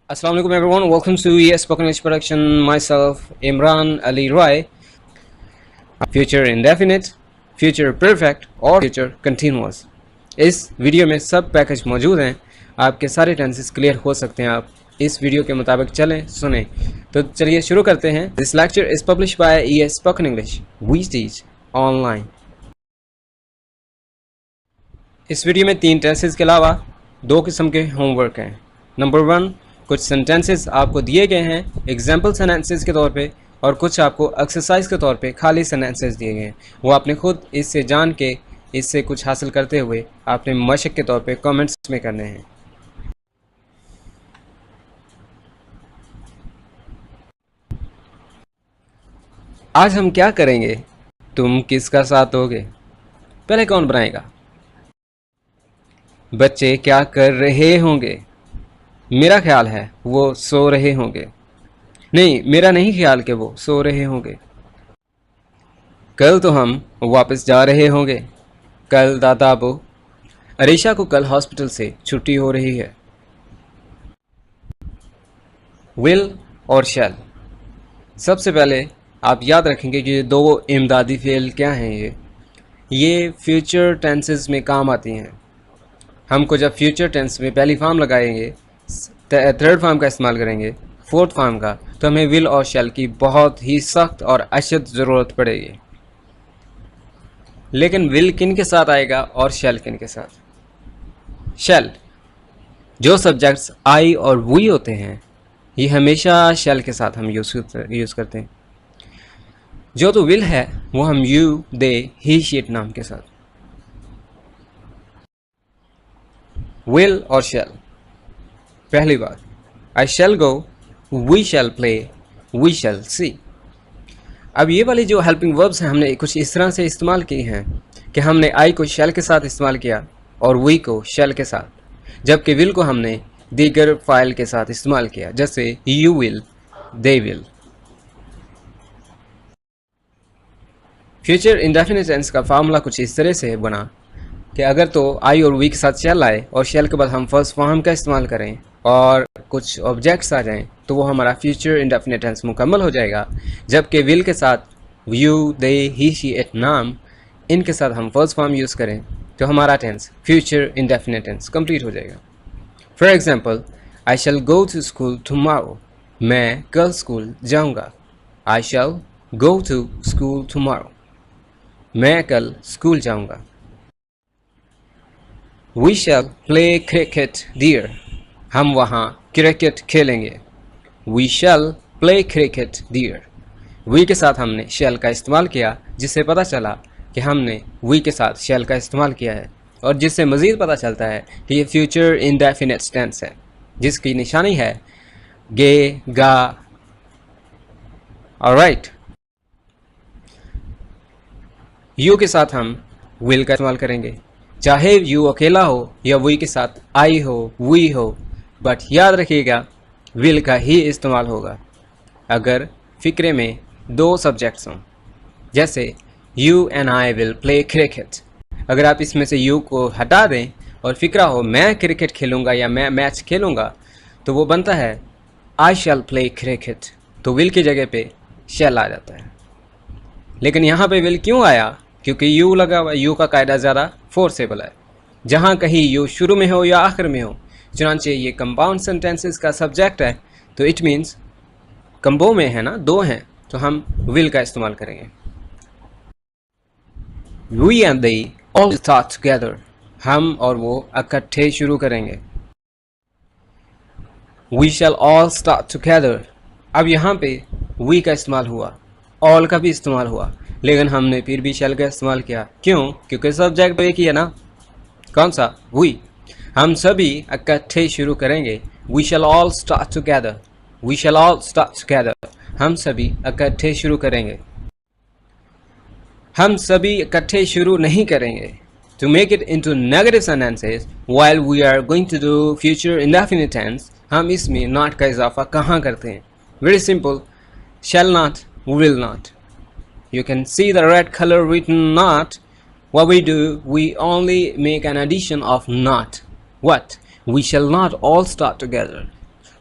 Assalamualaikum everyone, welcome to ES Spoken English Production. Myself Imran Ali Roy. Future indefinite, future perfect और future continuous. इस video में सब package मौजूद हैं. आपके सारे टेंसेस क्लियर हो सकते हैं. आप इस वीडियो के मुताबिक चलें सुने. तो चलिए शुरू करते हैं. This lecture is publish by ES Spoken English. We teach online. इस वीडियो में 3 टेंसेस के अलावा 2 किस्म के होमवर्क हैं. नंबर 1, कुछ सेंटेंसेस आपको दिए गए हैं एग्जाम्पल सेंटेंसेस के तौर पे, और कुछ आपको एक्सरसाइज के तौर पे खाली सेंटेंसेस दिए गए हैं. वो आपने खुद इससे जान के इससे कुछ हासिल करते हुए आपने मशक के तौर पे कमेंट्स में करने हैं. आज हम क्या करेंगे? तुम किसका साथ दोगे? पहले कौन बनाएगा? बच्चे क्या कर रहे होंगे? मेरा ख्याल है वो सो रहे होंगे. नहीं, मेरा नहीं ख्याल कि वो सो रहे होंगे. कल तो हम वापस जा रहे होंगे. कल दादा अबू. अरीशा को कल हॉस्पिटल से छुट्टी हो रही है. विल और शैल. सबसे पहले आप याद रखेंगे कि ये 2 इमदादी फेल क्या हैं. ये फ्यूचर टेंसेस में काम आती हैं. हमको जब फ्यूचर टेंस में पहली फॉर्म लगाएंगे, थर्ड फॉर्म का इस्तेमाल करेंगे, फोर्थ फॉर्म का, तो हमें विल और शैल की बहुत ही सख्त और अशद ज़रूरत पड़ेगी. लेकिन विल किन के साथ आएगा और शैल किन के साथ? शैल, जो सब्जेक्ट्स आई और वी होते हैं ये हमेशा शैल के साथ हम यूज़ करते हैं. जो तो विल है वो हम यू, दे, ही, शीट नाम के साथ. विल और शैल. पहली बात, I shall go, we shall play, we shall see. अब ये वाली जो हेल्पिंग वर्ब्स हैं हमने कुछ इस तरह से इस्तेमाल की हैं कि हमने आई को शैल के साथ इस्तेमाल किया और वी को शैल के साथ, जबकि विल को हमने दीगर फाइल के साथ इस्तेमाल किया, जैसे you will, they will. Future indefinite tense का फार्मूला कुछ इस तरह से बना कि अगर तो आई और वी के साथ शैल आए और शैल के बाद हम फर्स्ट फॉर्म का इस्तेमाल करें और कुछ ऑब्जेक्ट्स आ जाएं तो वो हमारा फ्यूचर इंडेफिनिट टेंस मुकम्मल हो जाएगा. जबकि विल के साथ you, they, he, she, it नाम, इनके साथ हम फर्स्ट फॉर्म यूज़ करें तो हमारा tense future indefinite tense complete हो जाएगा. For example, I shall go to school tomorrow. मैं कल स्कूल जाऊंगा. I shall go to school tomorrow. मैं कल स्कूल जाऊंगा. We shall play cricket dear. हम वहाँ क्रिकेट खेलेंगे. We shall play cricket dear. We के साथ हमने शैल का इस्तेमाल किया, जिससे पता चला कि हमने वी के साथ शैल का इस्तेमाल किया है, और जिससे मज़ीद पता चलता है कि ये फ्यूचर इंडेफिनिट टेंस है, जिसकी निशानी है गे, गा. ऑलराइट. यू के साथ हम विल का इस्तेमाल करेंगे, चाहे यू अकेला हो या वी के साथ आई हो, वी हो, बट याद रखिएगा विल का ही इस्तेमाल होगा अगर फ़िक्रे में 2 सब्जेक्ट्स हों. जैसे you and I will play cricket. अगर आप इसमें से यू को हटा दें और फ़िक्रा हो मैं क्रिकेट खेलूँगा या मैं मैच खेलूँगा, तो वो बनता है आई शैल प्ले क्रिकेट. तो विल की जगह पे शैल आ जाता है. लेकिन यहाँ पे विल क्यों आया? क्योंकि यू लगा हुआ. यू का कायदा ज़्यादा फोर्सेबल है. जहाँ कहीं यू शुरू में हो या आखिर में हो, चुनांचे ये कंपाउंड सेंटेंसेस का सब्जेक्ट है, तो इट मीन्स कंबो में है ना, 2 हैं, तो हम विल का इस्तेमाल करेंगे. We and they all start together. हम और वो इकट्ठे शुरू करेंगे. We shall all start together. अब यहाँ पे वी का इस्तेमाल हुआ, ऑल का भी इस्तेमाल हुआ, लेकिन हमने फिर भी शैल का इस्तेमाल किया. क्यों? क्योंकि सब्जेक्ट तो एक ही है ना. कौन सा? वी. हम सभी इकट्ठे शुरू करेंगे. We shall all start together. We shall all start together. हम सभी इकट्ठे शुरू करेंगे. हम सभी इकट्ठे शुरू नहीं करेंगे. To make it into negative sentences while we are going to do future indefinite tense, हम इसमें not का इजाफा कहाँ करते हैं? Very simple. Shall not, will not. You can see the red color written not. What we do, we only make an addition of not. What? We shall not all start together.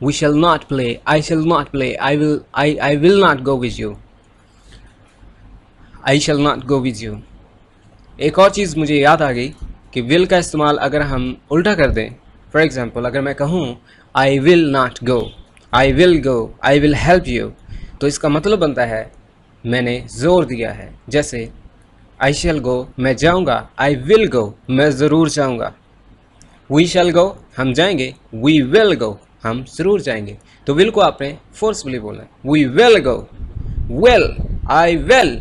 We shall not play. I shall not play. I will not go with you. I shall not go with you. एक और चीज़ मुझे याद आ गई कि will का इस्तेमाल अगर हम उल्टा कर दें, फॉर एग्जाम्पल अगर मैं कहूँ I will not go, I will go, I will help you, तो इसका मतलब बनता है मैंने जोर दिया है। जैसे I shall go, मैं जाऊँगा, I will go, मैं ज़रूर जाऊँगा। We shall go, हम जाएंगे, We will go, हम ज़रूर जाएंगे। तो will को आपने फोर्सफुली बोलना है, We will go, will, I will।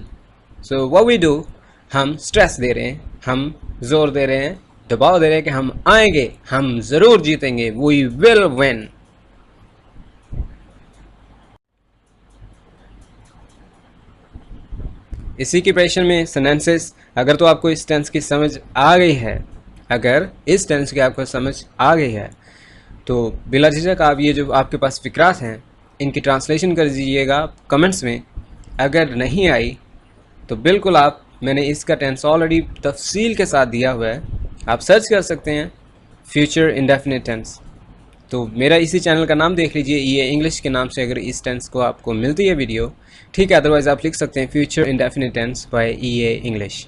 So what we do, हम स्ट्रेस दे रहे हैं, हम जोर दे रहे हैं, दबाव दे रहे हैं कि हम आएंगे, हम ज़रूर जीतेंगे, We will win। इसी की प्रेशन में सेंटेंसेस, अगर तो आपको इस टेंस की समझ आ गई है, अगर इस टेंस की आपको समझ आ गई है तो बिला झिझक आप ये जो आपके पास फिक्रात हैं इनकी ट्रांसलेशन कर दीजिएगा कमेंट्स में। अगर नहीं आई तो बिल्कुल मैंने इसका टेंस ऑलरेडी तफसील के साथ दिया हुआ है, आप सर्च कर सकते हैं फ्यूचर इंडेफिनिट टेंस। तो मेरा इसी चैनल का नाम देख लीजिए, ये इंग्लिश के नाम से अगर इस टेंस को आपको मिलती है वीडियो, ठीक है। अदरवाइज़ आप लिख सकते हैं future indefinite tense by EA English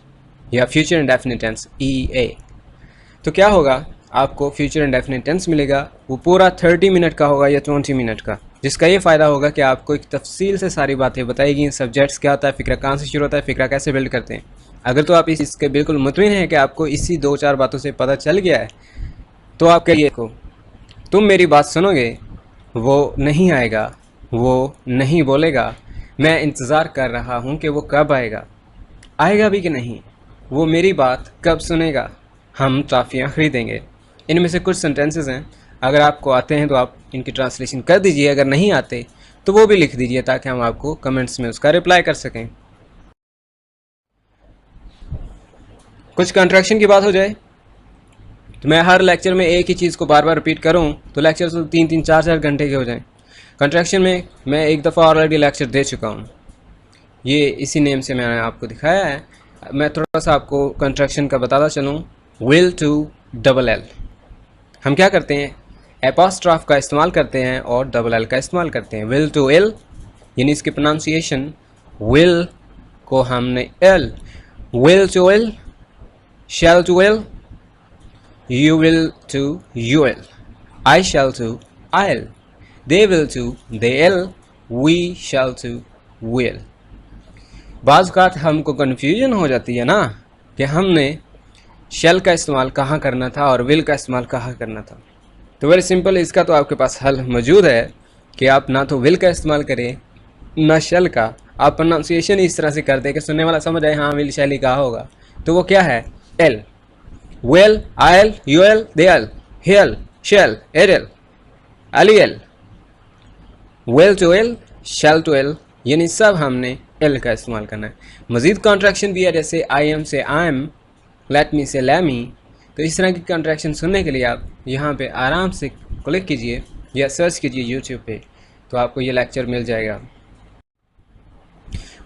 या फ्यूचर इंडेफिनिट टेंस EA। तो क्या होगा, आपको फ्यूचर इंडेफिनिट टेंस मिलेगा, वो पूरा 30 मिनट का होगा या 20 मिनट का, जिसका ये फ़ायदा होगा कि आपको एक तफसील से सारी बातें बताएगी। सब्जेक्ट्स क्या होता है, फ़िक्रा कहाँ से शुरू होता है, फ़िक्रा कैसे बिल्ड करते हैं। अगर तो आप इसके बिल्कुल मुतमिन हैं कि आपको इसी 2-4 बातों से पता चल गया है, तो आप कहिए को तुम मेरी बात सुनोगे, वो नहीं आएगा, वो नहीं बोलेगा, मैं इंतज़ार कर रहा हूँ कि वो कब आएगा, आएगा भी कि नहीं, वो मेरी बात कब सुनेगा, हम टॉफ़ियाँ ख़रीदेंगे। इनमें से कुछ सेंटेंसेस हैं, अगर आपको आते हैं तो आप इनकी ट्रांसलेशन कर दीजिए, अगर नहीं आते तो वो भी लिख दीजिए ताकि हम आपको कमेंट्स में उसका रिप्लाई कर सकें। कुछ कंट्रैक्शन की बात हो जाए तो मैं हर लेक्चर में एक ही चीज़ को बार बार रिपीट करूं तो लेक्चर तो 3-3, 4-4 घंटे के हो जाएं। कंट्रैक्शन में मैं एक दफ़ा ऑलरेडी लेक्चर दे चुका हूं, ये इसी नेम से मैंने आपको दिखाया है। मैं थोड़ा सा आपको कंट्रैक्शन का बताता चलूँ। will to double L, हम क्या करते हैं, एपोस्ट्रॉफ का इस्तेमाल करते हैं और डबल एल का इस्तेमाल करते हैं। will to L यानी इसकी प्रोनाउंसिएशन will को हमने L, will to L, shall to L, you will to you'll, I shall to I'll, they will to they'll, we shall to we'll। बाज़ औक़ात हमको कन्फ्यूजन हो जाती है ना कि हमने shall का इस्तेमाल कहाँ करना था और will का इस्तेमाल कहाँ करना था। तो वेरी सिंपल, इसका तो आपके पास हल मौजूद है कि आप ना तो will का इस्तेमाल करें ना shall का, आप प्रोनाउंसिएशन इस तरह से कर दें कि सुनने वाला समझ आए हाँ will shall ही कहा होगा। तो वो क्या है, L, will, I'll, you'll, they'll, he'll, shall, it'll, I'll, will to L, shall to L, यानी सब हमने L का इस्तेमाल करना है। मज़ीद कॉन्ट्रैक्शन भी है, जैसे I am से I am, let me से let me। तो इस तरह की कॉन्ट्रैक्शन सुनने के लिए आप यहाँ पे आराम से क्लिक कीजिए या सर्च कीजिए यूट्यूब पे, तो आपको ये लेक्चर मिल जाएगा।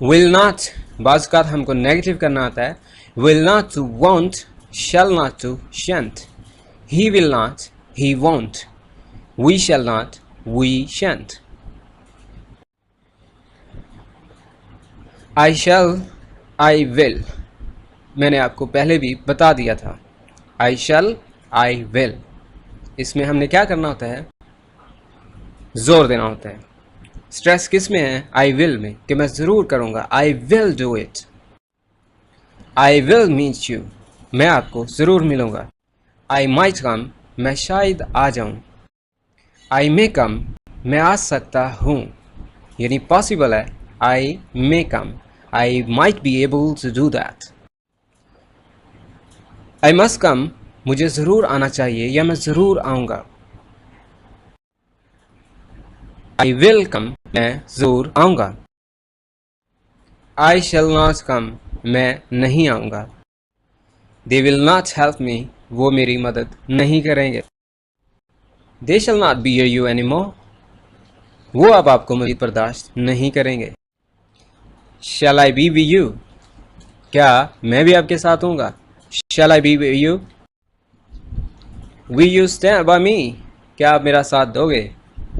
will not, बाज़ औक़ात हमको नेगेटिव करना आता है, will not to won't, shall not to shan't, he will not, he won't, we shall not, we shan't। I shall, I will, मैंने आपको पहले भी बता दिया था। I shall, I will, इसमें हमने क्या करना होता है, जोर देना होता है। स्ट्रेस किस में है, I will में, कि मैं ज़रूर करूँगा, I will do it, I will meet you, मैं आपको ज़रूर मिलूँगा। I might come, मैं शायद आ जाऊँ। I may come, मैं आ सकता हूँ, यानी पॉसिबल है, I may come, I might be able to do that। I must come, मुझे ज़रूर आना चाहिए या मैं ज़रूर आऊँगा। I will come, मैं ज़रूर आऊँगा। I shall not come, मैं नहीं आऊँगा। They will not help me, वो मेरी मदद नहीं करेंगे। They shall not bear you anymore, वो अब आपको मज़ीद बर्दाश्त नहीं करेंगे। Shall I be with you, क्या मैं भी आपके साथ हूँगा। Shall I be with you, will you stand by me, क्या आप मेरा साथ दोगे।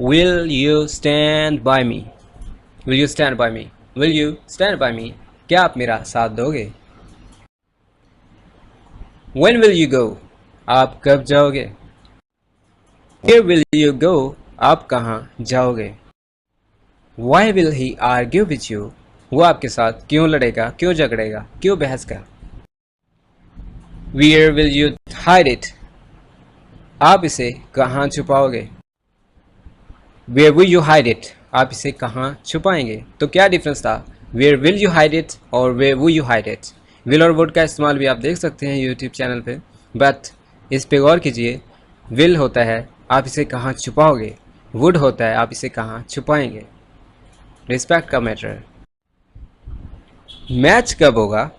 Will you stand by me? Will you stand by me? Will you stand by me? क्या आप मेरा साथ दोगे? When will you go? आप कब जाओगे? Where will you go? आप कहाँ जाओगे? Why will he argue with you? वो आपके साथ क्यों लड़ेगा, क्यों झगड़ेगा, क्यों बहस कर? Where will you hide it? आप इसे कहाँ छुपाओगे? Where will you hide it? आप इसे कहाँ छुपाएंगे? तो क्या डिफरेंस था Where will you hide it और Where will you hide it? will और would का इस्तेमाल भी आप देख सकते हैं YouTube चैनल पे, बट इस पे गौर कीजिए। will होता है आप इसे कहाँ छुपाओगे, would होता है आप इसे कहाँ छुपाएंगे। रिस्पेक्ट का मैटर है। मैच कब होगा?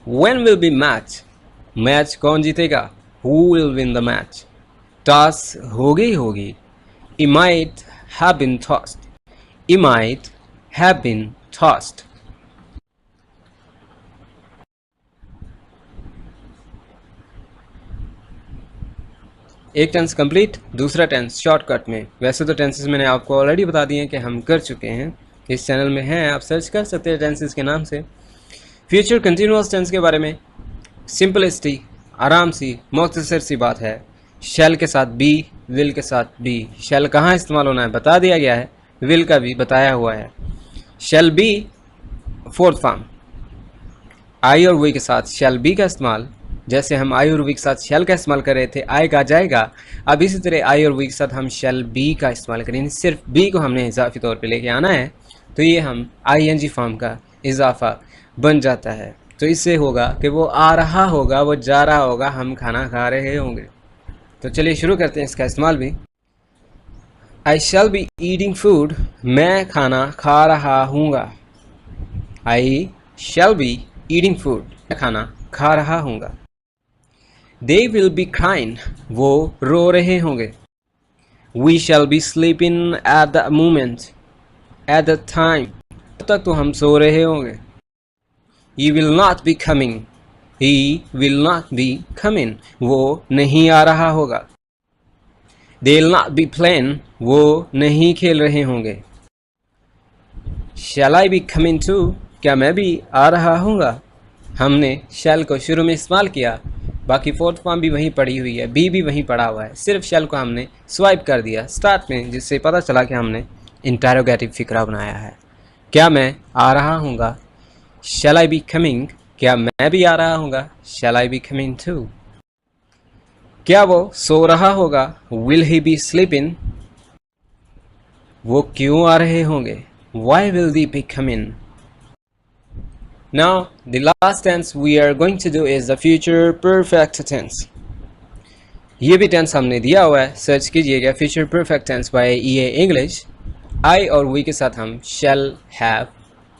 When will be match? Match कौन जीतेगा? Who will win the match? Toss होगी ही होगी। It might have been tossed. It might have been tossed. एक टेंस कंप्लीट, दूसरा टेंस शॉर्टकट में। वैसे तो टेंसेस मैंने आपको ऑलरेडी बता दिए हैं कि हम कर चुके हैं, इस चैनल में हैं, आप सर्च कर सकते हैं टेंसेस के नाम से। फ्यूचर कंटिन्यूअस टेंस के बारे में सिंपलिसिटी, आराम सी मुख्तसर सी बात है। शैल के साथ बी, विल के साथ बी। शैल कहाँ इस्तेमाल होना है बता दिया गया है, विल का भी बताया हुआ है। शैल बी फोर्थ फॉर्म, आई और वी के साथ शैल बी का इस्तेमाल, जैसे हम आई और वी के साथ शैल का इस्तेमाल कर रहे थे, आएगा जाएगा, अब इसी तरह आई और वी के साथ हम शैल बी का इस्तेमाल करेंगे। सिर्फ बी को हमने इजाफी तौर पे लेके आना है, तो ये हम ING फॉर्म का इजाफा बन जाता है। तो इससे होगा कि वो आ रहा होगा, वो जा रहा होगा, हम खाना खा रहे होंगे। तो चलिए शुरू करते हैं इसका इस्तेमाल भी। I shall be eating food, मैं खाना खा रहा हूँगा। I shall be eating food, मैं खाना खा रहा हूँगा। दे विल बी क्राइंग, वो रो रहे होंगे। We shall be sleeping at the moment, at the time, तब तक तो हम सो रहे होंगे। He will not be coming, he will not be coming, वो नहीं आ रहा होगा। They will not be playing, वो नहीं खेल रहे होंगे। Shall I be coming too, क्या मैं भी आ रहा हूँगा। हमने shall को शुरू में इस्तेमाल किया, बाकी फोर्थ फॉर्म भी वहीं पड़ी हुई है, बी भी वहीं पड़ा हुआ है, सिर्फ shall को हमने स्वाइप कर दिया स्टार्ट में, जिससे पता चला कि हमने इंटरोगेटिव फिक्रा बनाया है। क्या मैं आ रहा हूँगा, Shall I be coming, क्या मैं भी आ रहा हूँगा। Shall I be coming too, क्या वो सो रहा होगा। Will he be sleeping, वो क्यों आ रहे होंगे। Why will they be coming? Now the last tense we are going to do is the future perfect tense. ये भी टेंस हमने दिया हुआ है, सर्च कीजिएगा future perfect tense by EA English। I और we के साथ हम shall, have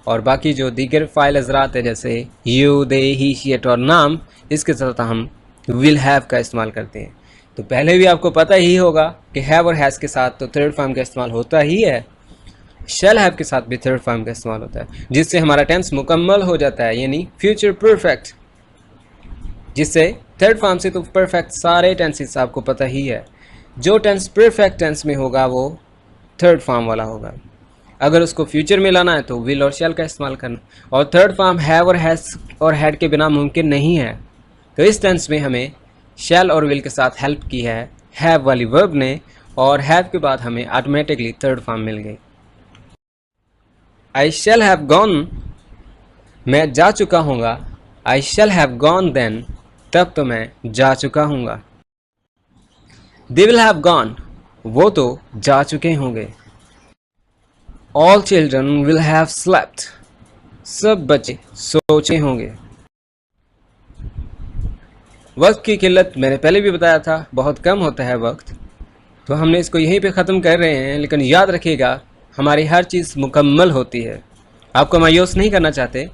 और बाकी जो दीगर फाइल हज़रात है जैसे you, they, he, she, it और नाम, इसके साथ हम विल हैव का इस्तेमाल करते हैं। तो पहले भी आपको पता ही होगा कि हैव और हैज़ के साथ तो थर्ड फॉर्म का इस्तेमाल होता ही है, शैल हैव के साथ भी थर्ड फॉर्म का इस्तेमाल होता है, जिससे हमारा टेंस मुकम्मल हो जाता है, यानी फ्यूचर परफेक्ट। जिससे थर्ड फॉर्म से तो परफेक्ट सारे टेंसेस आपको पता ही है। जो टेंस परफेक्ट टेंस में होगा वो थर्ड फॉर्म वाला होगा। अगर उसको फ्यूचर में लाना है तो विल और शैल का इस्तेमाल करना, और थर्ड फॉर्म हैव और हैज़ और हैड के बिना मुमकिन नहीं है। तो इस टेंस में हमें शैल और विल के साथ हेल्प की है हैव वाली वर्ब ने, और हैव के बाद हमें ऑटोमेटिकली थर्ड फॉर्म मिल गई। आई शैल हैव गॉन, मैं जा चुका हूँगा। I shall have gone then, तब तो मैं जा चुका हूँगा। दे विल हैव गॉन, वो तो जा चुके होंगे। All children will have slept, सब बच्चे सोचे होंगे। वक्त की किल्लत मैंने पहले भी बताया था, बहुत कम होता है वक्त, तो हमने इसको यहीं पे ख़त्म कर रहे हैं। लेकिन याद रखिएगा हमारी हर चीज़ मुकम्मल होती है, आपको मायूस नहीं करना चाहते।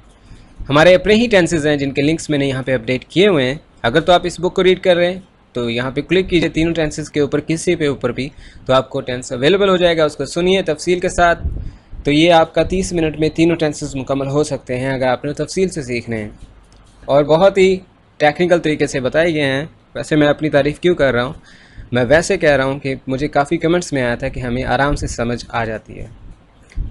हमारे अपने ही टेंसेज हैं जिनके लिंक्स मैंने यहाँ पे अपडेट किए हुए हैं। अगर तो आप इस बुक को रीड कर रहे हैं तो यहाँ पे क्लिक कीजिए तीनों टेंसेस के ऊपर, किसी पे ऊपर भी, तो आपको टेंस अवेलेबल हो जाएगा। उसको सुनिए तफसील के साथ, तो ये आपका 30 मिनट में तीनों टेंसेस मुकम्मल हो सकते हैं अगर आपने तफसील से सीखने हैं, और बहुत ही टेक्निकल तरीके से बताए गए हैं। वैसे मैं अपनी तारीफ़ क्यों कर रहा हूँ, मैं वैसे कह रहा हूँ कि मुझे काफ़ी कमेंट्स में आया था कि हमें आराम से समझ आ जाती है।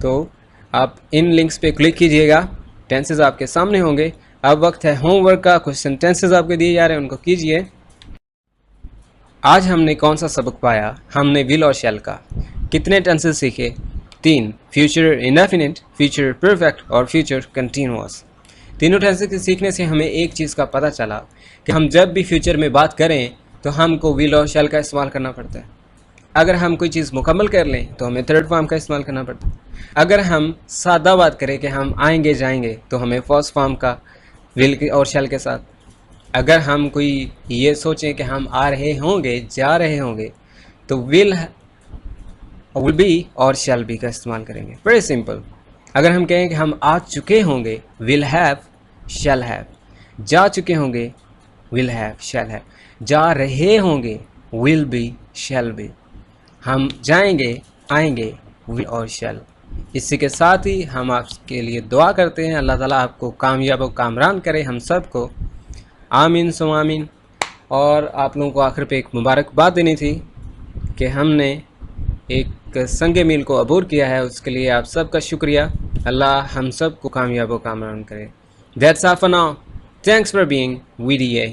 तो आप इन लिंक्स पे क्लिक कीजिएगा, टेंसेस आपके सामने होंगे। अब वक्त है होमवर्क का। क्वेश्चन टेंसेस आपको दिए जा रहे हैं, उनको कीजिए। आज हमने कौन सा सबक पाया? हमने विल और शैल का। कितने टेंसेस सीखे? 3, फ्यूचर इंडेफिनिट, फ्यूचर परफेक्ट और फ्यूचर कंटिन्यूअस। तीनों टेंसेस के सीखने से हमें एक चीज़ का पता चला कि हम जब भी फ्यूचर में बात करें तो हमको विल और शैल का इस्तेमाल करना पड़ता है। अगर हम कोई चीज़ मुकम्मल कर लें तो हमें थर्ड फॉर्म का इस्तेमाल करना पड़ता है। अगर हम सादा बात करें कि हम आएंगे जाएंगे तो हमें फर्स्ट फॉर्म का विल और शैल के साथ। अगर हम कोई ये सोचें कि हम आ रहे होंगे जा रहे होंगे तो विल बी और शैल बी का इस्तेमाल करेंगे। Very simple. अगर हम कहें कि हम आ चुके होंगे, विल हैव, शैल हैव। जा चुके होंगे, विल हैव, शैल हैव। जा रहे होंगे, विल बी, शैल बी। हम जाएंगे, आएंगे, विल और शैल। इसी के साथ ही हम आपके लिए दुआ करते हैं, अल्लाह ताला आपको कामयाब और कामरान करे, हम सब को। आमीन सुम आमीन। और आप लोगों को आखिर पे एक मुबारकबाद देनी थी कि हमने एक संगे मील को अबूर किया है, उसके लिए आप सबका शुक्रिया। अल्लाह हम सब को कामयाब और कामरान करे। That's all for now. Thanks for being VDA।